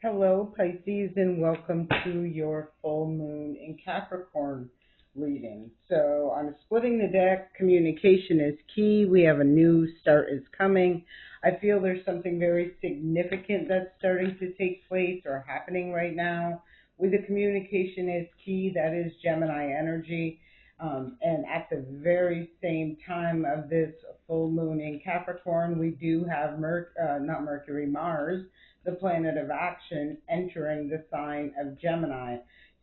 Hello, Pisces, and welcome to your full moon in Capricorn reading. So I'm splitting the deck. Communication is key. We have a new start is coming. I feel there's something very significant that's starting to take place or happening right now. With the communication is key, that is Gemini energy. And at the very same time of this full moon in Capricorn, we do have not Mercury, Mars, the planet of action, entering the sign of Gemini.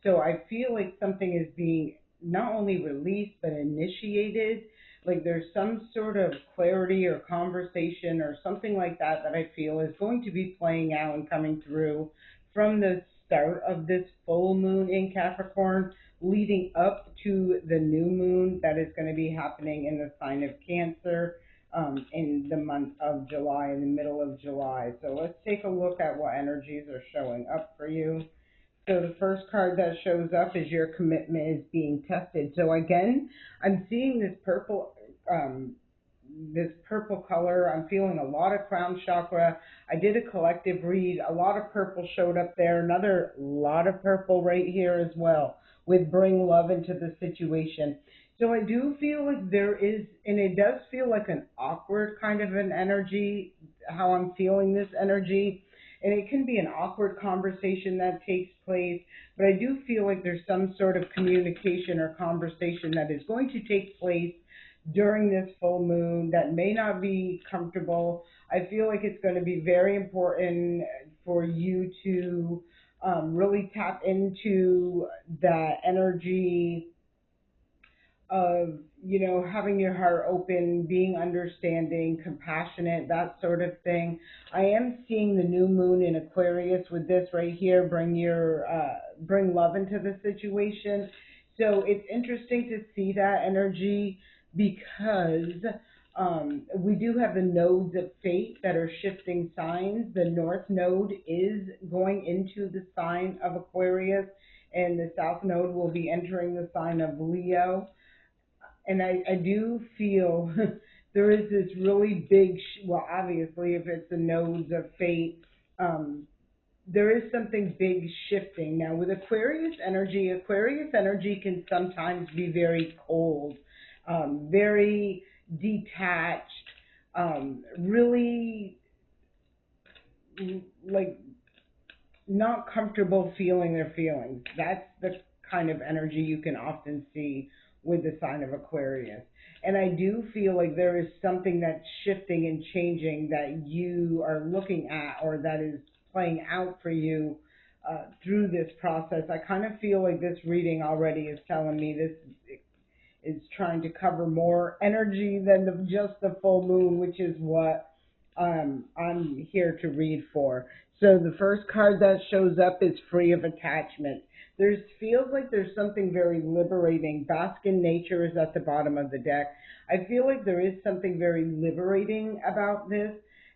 So I feel like something is being not only released but initiated. Like there's some sort of clarity or conversation or something like that that I feel is going to be playing out and coming through from the start of this full moon in Capricorn, leading up to the new moon that is going to be happening in the sign of Cancer in the month of July, in the middle of July. So let's take a look at what energies are showing up for you. So the first card that shows up is your commitment is being tested. So again, I'm seeing this purple color. I'm feeling a lot of crown chakra. I did a collective read. A lot of purple showed up there. Another lot of purple right here as well with bring love into the situation. So I do feel like there is, and it does feel like an awkward kind of an energy, how I'm feeling this energy. And it can be an awkward conversation that takes place, but I do feel like there's some sort of communication or conversation that is going to take place during this full moon that may not be comfortable. I feel like it's going to be very important for you to really tap into that energy of, having your heart open, being understanding, compassionate, that sort of thing. I am seeing the new moon in Aquarius with this right here, bring love into the situation. So it's interesting to see that energy because we do have the nodes of fate that are shifting signs. The North Node is going into the sign of Aquarius, and the South Node will be entering the sign of Leo. And I do feel there is this really big, well, obviously, if it's the nodes of fate, there is something big shifting. Now, with Aquarius energy can sometimes be very cold, very detached, really like not comfortable feeling their feelings. That's the kind of energy you can often see with the sign of Aquarius. And I do feel like there is something that's shifting and changing that you are looking at or that is playing out for you through this process. I kind of feel like this reading already is telling me this is trying to cover more energy than just the full moon, which is what I'm here to read for. So the first card that shows up is free of attachment. There feels like there's something very liberating. Bask in nature is at the bottom of the deck. I feel like there is something very liberating about this.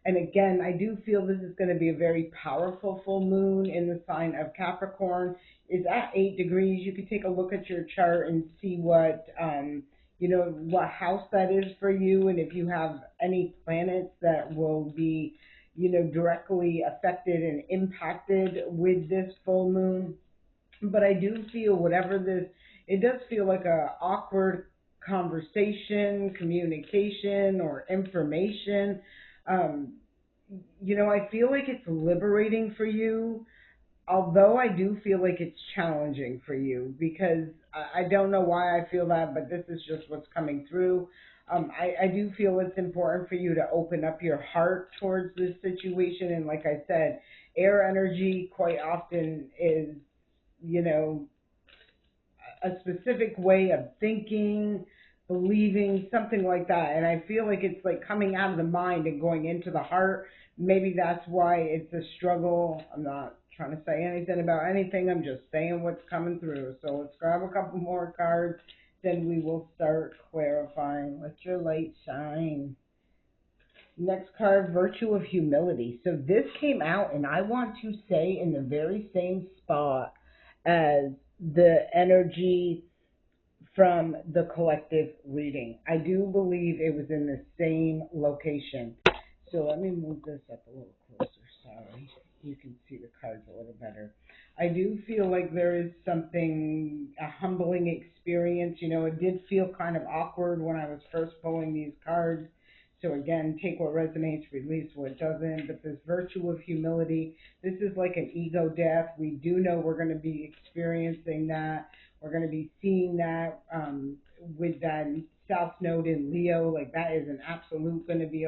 And again, I do feel this is going to be a very powerful full moon in the sign of Capricorn. It's at 8 degrees. You can take a look at your chart and see what house that is for you, and if you have any planets that will be, directly affected and impacted with this full moon. But I do feel it does feel like a awkward conversation, communication, or information. Um, I feel like it's liberating for you, although I do feel like it's challenging for you because I don't know why I feel that, but this is just what's coming through. I do feel it's important for you to open up your heart towards this situation. And like I said, air energy quite often is, a specific way of thinking, believing, something like that. And I feel like it's like coming out of the mind and going into the heart. Maybe that's why it's a struggle. I'm not trying to say anything about anything. I'm just saying what's coming through. So let's grab a couple more cards, then we will start clarifying. Let your light shine. Next card, Virtue of Humility. So this came out, and I want to say in the very same spot as the energy from the collective reading. I do believe it was in the same location. So let me move this up a little closer. Sorry. you can see the cards a little better. I do feel like there is something, a humbling experience. You know, it did feel kind of awkward when I was first pulling these cards. So again, take what resonates, release what doesn't. But this virtue of humility, this is like an ego death. We do know we're going to be experiencing that. We're going to be seeing that with that South Node in Leo. Like that is an absolute going to be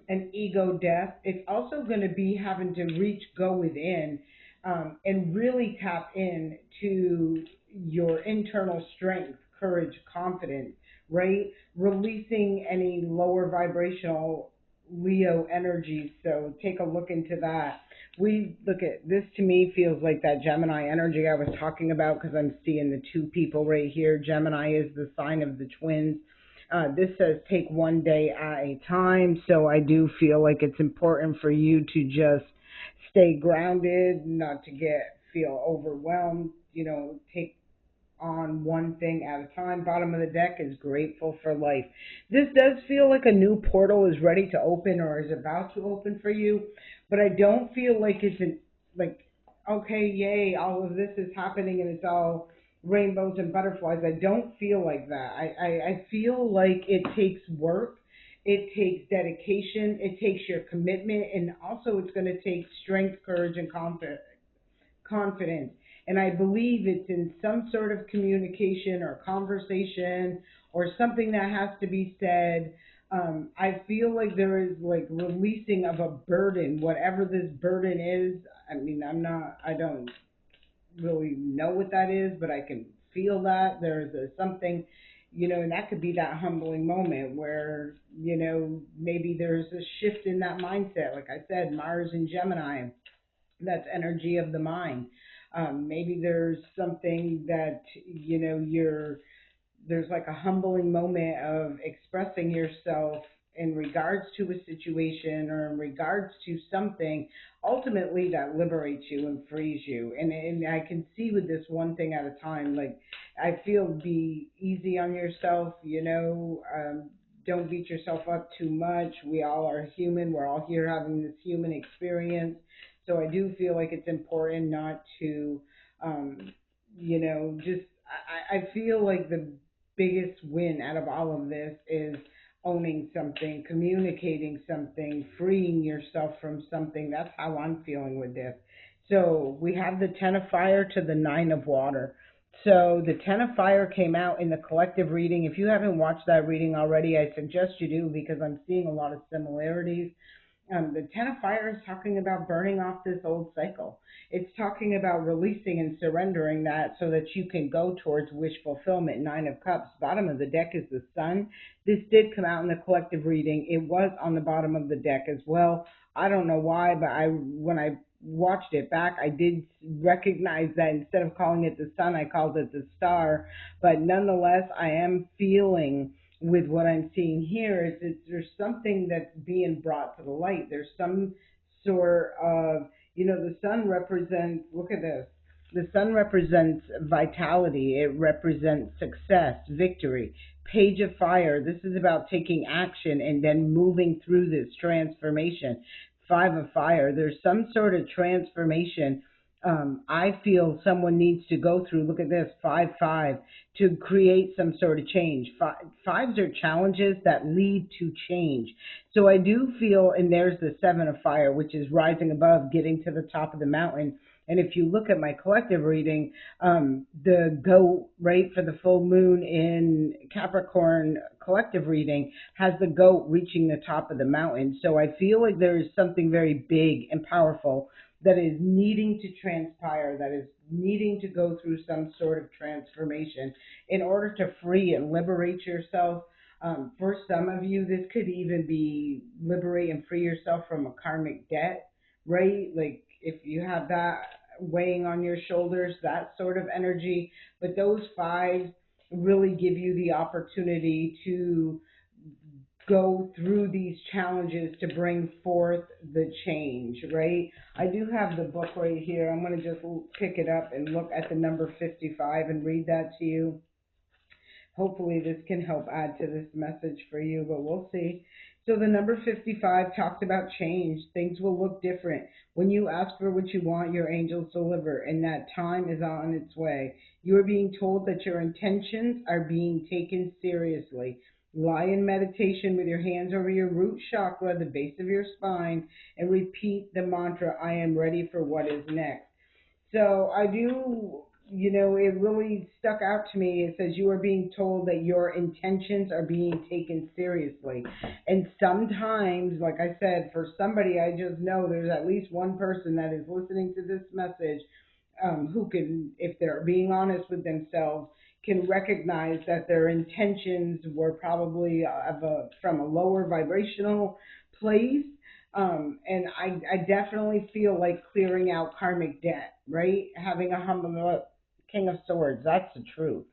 an ego death. It's also going to be having to go within, and really tap in to your internal strength, courage, confidence, right? Releasing any lower vibrational Leo energies. So take a look into that. We look at this, to me feels like that Gemini energy I was talking about, because I'm seeing the two people right here. Gemini is the sign of the twins. This says take one day at a time, so I do feel like it's important for you to just stay grounded, not to feel overwhelmed. You know, take on one thing at a time. Bottom of the deck is grateful for life. This does feel like a new portal is ready to open or is about to open for you, but I don't feel like it's like, okay, yay, all of this is happening and it's all rainbows and butterflies. I don't feel like that. I feel like it takes work. It takes dedication. It takes your commitment. And also it's going to take strength, courage, and confidence. And I believe it's in some sort of communication or conversation or something that has to be said. I feel like there is like releasing of a burden, whatever this burden is. I mean, I don't really know what that is, but I can feel that there's something, you know, and that could be that humbling moment where, you know, maybe there's a shift in that mindset. Like I said, Mars and Gemini, that's energy of the mind. Maybe there's something that, you know, there's like a humbling moment of expressing yourself in regards to a situation or in regards to something ultimately that liberates you and frees you. And I can see with this one thing at a time, like I feel be easy on yourself, you know, don't beat yourself up too much. We all are human. We're all here having this human experience. So I do feel like it's important not to, you know, just, I feel like the biggest win out of all of this is owning something, communicating something, freeing yourself from something. That's how I'm feeling with this. So we have the 10 of fire to the 9 of water. So the 10 of fire came out in the collective reading. If you haven't watched that reading already, I suggest you do, because I'm seeing a lot of similarities. The Ten of Fire is talking about burning off this old cycle. It's talking about releasing and surrendering that so that you can go towards wish fulfillment. Nine of Cups. Bottom of the deck is the Sun. This did come out in the collective reading. It was on the bottom of the deck as well. I don't know why, but when I watched it back, I did recognize that instead of calling it the Sun, I called it the Star. But nonetheless, I am feeling with what I'm seeing here is there's something that's being brought to the light. There's some sort of, you know, the sun represents, look at this, the sun represents vitality. It represents success, victory. Page of fire, this is about taking action and then moving through this transformation. Five of fire, there's some sort of transformation I feel someone needs to go through. Look at this, 5-5, to create some sort of change. Fives are challenges that lead to change. So I do feel, and there's the 7 of fire, which is rising above, getting to the top of the mountain. And if you look at my collective reading, the goat, right, for the full moon in Capricorn collective reading has the goat reaching the top of the mountain. So I feel like there is something very big and powerful that is needing to transpire, that is needing to go through some sort of transformation in order to free and liberate yourself. For some of you, this could even be liberate and free yourself from a karmic debt, right? Like if you have that weighing on your shoulders, that sort of energy. But those fives really give you the opportunity to go through these challenges to bring forth the change, right? I do have the book right here. I'm going to just pick it up and look at the number 55 and read that to you. Hopefully this can help add to this message for you, but we'll see. So the number 55 talks about change. Things will look different. When you ask for what you want, your angels deliver, and that time is on its way. You are being told that your intentions are being taken seriously. Lie in meditation with your hands over your root chakra, the base of your spine, and repeat the mantra, I am ready for what is next. So I do, it really stuck out to me. It says you are being told that your intentions are being taken seriously. And sometimes, like I said, for somebody, I just know there's at least one person that is listening to this message, who can, if they're being honest with themselves, can recognize that their intentions were probably from a lower vibrational place. And I definitely feel like clearing out karmic debt, right? Having a humble King of Swords, that's the truth.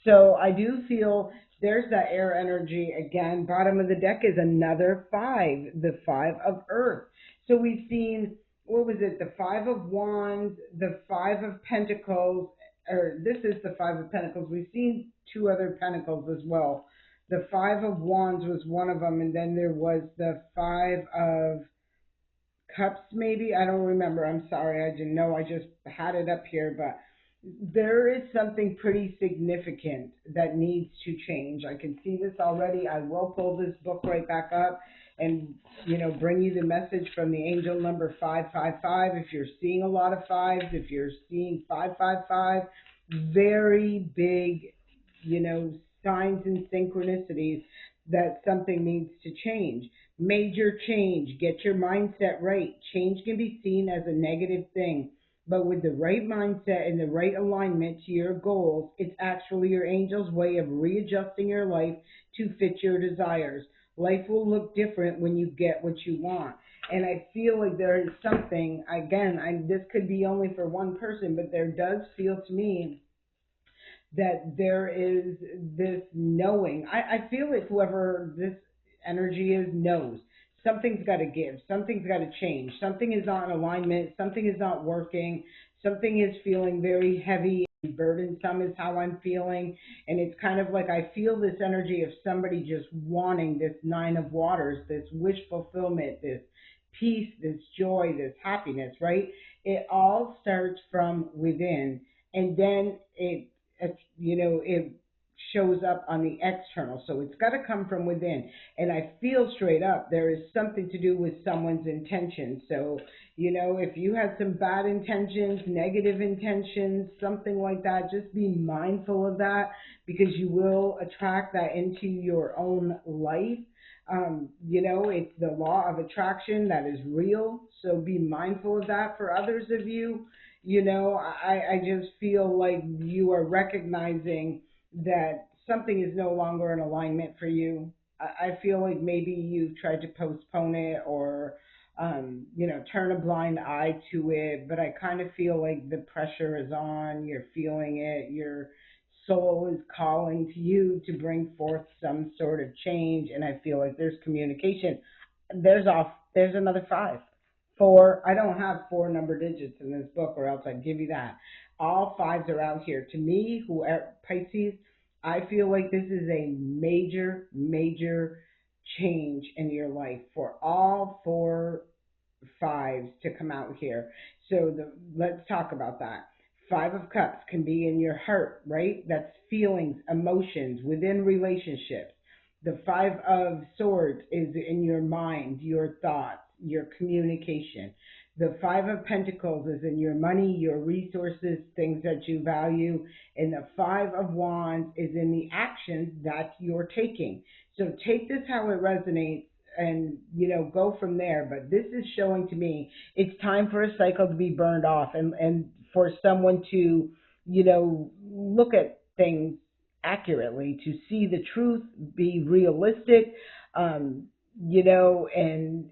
So I do feel there's that air energy again. Bottom of the deck is another five, the five of earth. So we've seen, what was it, the five of wands, the five of pentacles, or this is the five of pentacles. We've seen two other pentacles as well. The five of wands was one of them, and then there was the five of cups, maybe. I don't remember. I'm sorry. I didn't know. I just had it up here, but there is something pretty significant that needs to change. I can see this already. I will pull this book right back up and, bring you the message from the angel number 555. If you're seeing a lot of fives, if you're seeing 555, very big, signs and synchronicities that something needs to change. Major change. Get your mindset right. Change can be seen as a negative thing, but with the right mindset and the right alignment to your goals, it's actually your angel's way of readjusting your life to fit your desires. Life will look different when you get what you want. And I feel like there is something, again, this could be only for one person, but there does feel to me that there is this knowing. I feel like whoever this energy is knows something's got to give, something's got to change, something is not in alignment, something is not working, something is feeling very heavy and burdensome is how I'm feeling. And it's kind of like I feel this energy of somebody just wanting this nine of waters, this wish fulfillment, this peace, this joy, this happiness, right? It all starts from within, and then it shows up on the external. So it's got to come from within. And I feel straight up there is something to do with someone's intention. So, if you had some bad intentions, negative intentions, something like that, just be mindful of that, because you will attract that into your own life. It's the law of attraction that is real. So be mindful of that. For others of you, I just feel like you are recognizing that something is no longer in alignment for you. I feel like maybe you've tried to postpone it, or, turn a blind eye to it, but I kind of feel like the pressure is on, you're feeling it, your soul is calling to you to bring forth some sort of change, and I feel like there's communication. There's another five. Four. I don't have four number digits in this book, or else I'd give you that. All fives are out here. To me, who are Pisces, I feel like this is a major, major change in your life for all four fives to come out here. So let's talk about that. Five of Cups can be in your heart, right? That's feelings, emotions within relationships. The Five of Swords is in your mind, your thoughts, your communication. The Five of Pentacles is in your money, your resources, things that you value. And the Five of Wands is in the actions that you're taking. So take this how it resonates, and go from there. But this is showing to me it's time for a cycle to be burned off, and for someone to look at things accurately, to see the truth, be realistic, and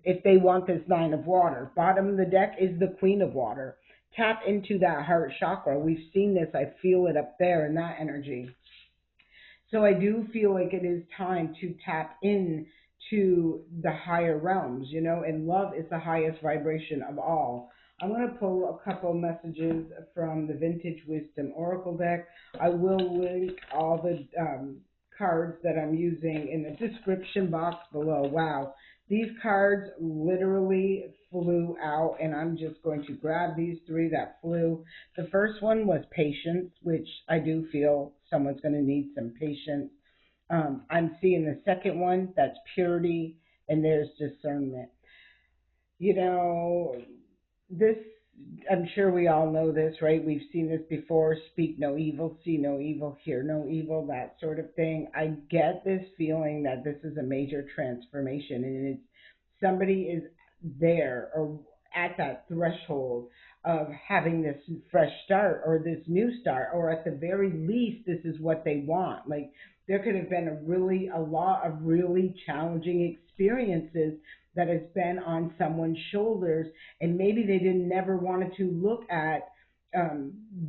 if they want this nine of water, bottom of the deck is the queen of water. Tap into that heart chakra. We've seen this. I feel it up there in that energy. So I do feel like it is time to tap in to the higher realms, and love is the highest vibration of all. I'm going to pull a couple messages from the Vintage Wisdom Oracle deck. I will link all the cards that I'm using in the description box below. Wow, these cards literally flew out, and I'm just going to grab these three that flew. The first one was patience, which I do feel someone's going to need some patience. I'm seeing the second one, that's purity, and there's discernment. You know, this, I'm sure we all know this, right? We've seen this before: speak no evil, see no evil, hear no evil, that sort of thing. I get this feeling that this is a major transformation, and it's somebody is there or at that threshold of having this fresh start or this new start, or at the very least this is what they want. Like, there could have been a lot of really challenging experiences that has been on someone's shoulders, and maybe they didn't never wanted to look at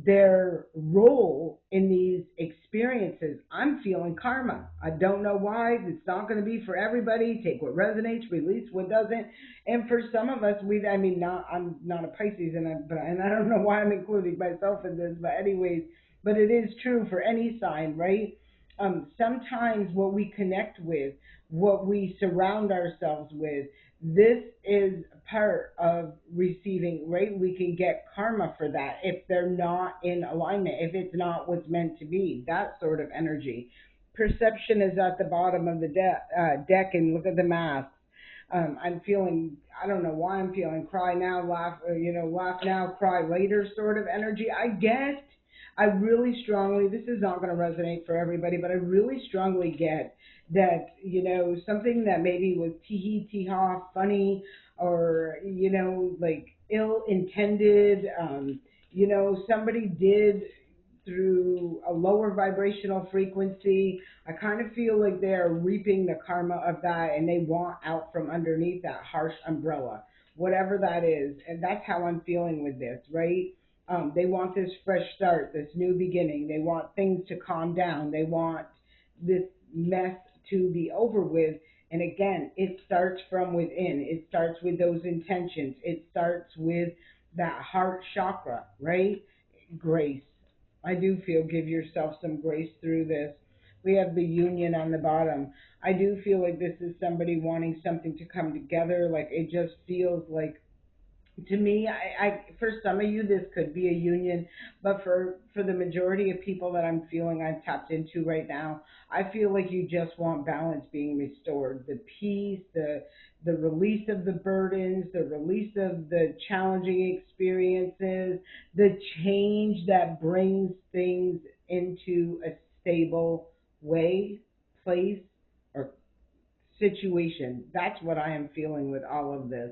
their role in these experiences. I'm feeling karma. I don't know why. It's not going to be for everybody. Take what resonates, release what doesn't. And for some of us, I mean, I'm not a Pisces, and I don't know why I'm including myself in this, but anyways, but it is true for any sign, right? Sometimes what we connect with, what we surround ourselves with, this is part of receiving, right? We can get karma for that if they're not in alignment, if it's not what's meant to be, that sort of energy. Perception is at the bottom of the deck, and look at the math. I'm feeling, I don't know why I'm feeling cry now, laugh, laugh now, cry later sort of energy. I guess I really strongly, this is not going to resonate for everybody, but I really strongly get that, something that maybe was tee hee tee ha, funny, or, like ill intended, somebody did through a lower vibrational frequency. I kind of feel like they're reaping the karma of that, and they want out from underneath that harsh umbrella, whatever that is. And that's how I'm feeling with this, right? They want this fresh start, this new beginning. They want things to calm down. They want this mess to be over with. And again, it starts from within. It starts with those intentions. It starts with that heart chakra, right? Grace. I do feel give yourself some grace through this. We have the union on the bottom. I do feel like this is somebody wanting something to come together. Like, it just feels like, to me, for some of you this could be a union, but for the majority of people that I'm feeling I've tapped into right now, I feel like you just want balance being restored, the peace, the release of the burdens, the release of the challenging experiences, the change that brings things into a stable way, place, or situation. That's what I am feeling with all of this.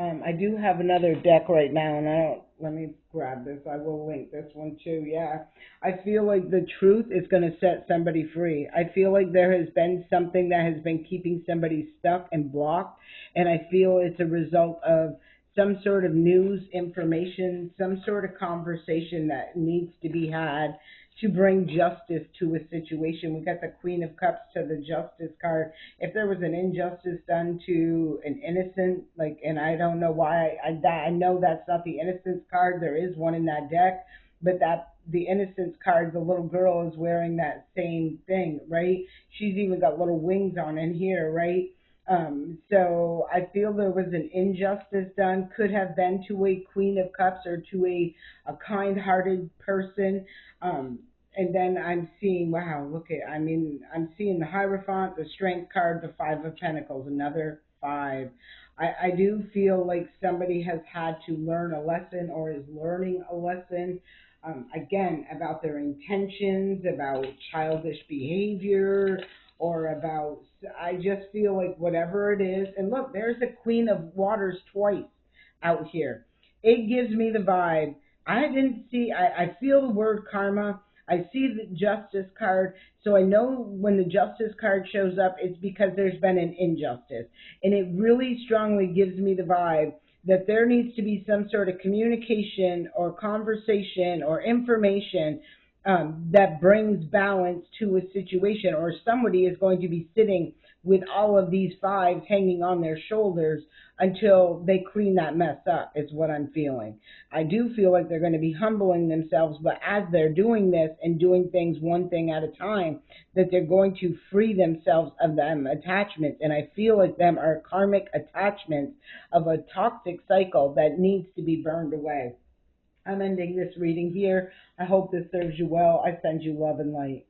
I do have another deck right now, and let me grab this. I will link this one too. Yeah. I feel like the truth is going to set somebody free. I feel like there has been something that has been keeping somebody stuck and blocked, and I feel it's a result of some sort of news, information, some sort of conversation that needs to be had to bring justice to a situation. We got the Queen of Cups to the Justice card. If there was an injustice done to an innocent, like, and I don't know why, I know that's not the innocence card. There is one in that deck, but that the innocence card, the little girl is wearing that same thing, right? She's even got little wings on in here, right? So I feel there was an injustice done, could have been to a Queen of Cups or to a kind-hearted person. And then I'm seeing, wow, look at, I'm seeing the Hierophant, the Strength card, the Five of Pentacles, another five. I do feel like somebody has had to learn a lesson or is learning a lesson, again, about their intentions, about childish behavior, or about, I just feel like whatever it is. And look, there's the Queen of Waters twice out here. It gives me the vibe. I feel the word karma. I see the justice card, so I know when the justice card shows up, it's because there's been an injustice. And it really strongly gives me the vibe that there needs to be some sort of communication or conversation or information that brings balance to a situation, or somebody is going to be sitting with all of these fives hanging on their shoulders until they clean that mess up, is what I'm feeling. I do feel like they're going to be humbling themselves, but as they're doing this and doing things one thing at a time, that they're going to free themselves of them attachments. And I feel like them are karmic attachments of a toxic cycle that needs to be burned away. I'm ending this reading here. I hope this serves you well. I send you love and light.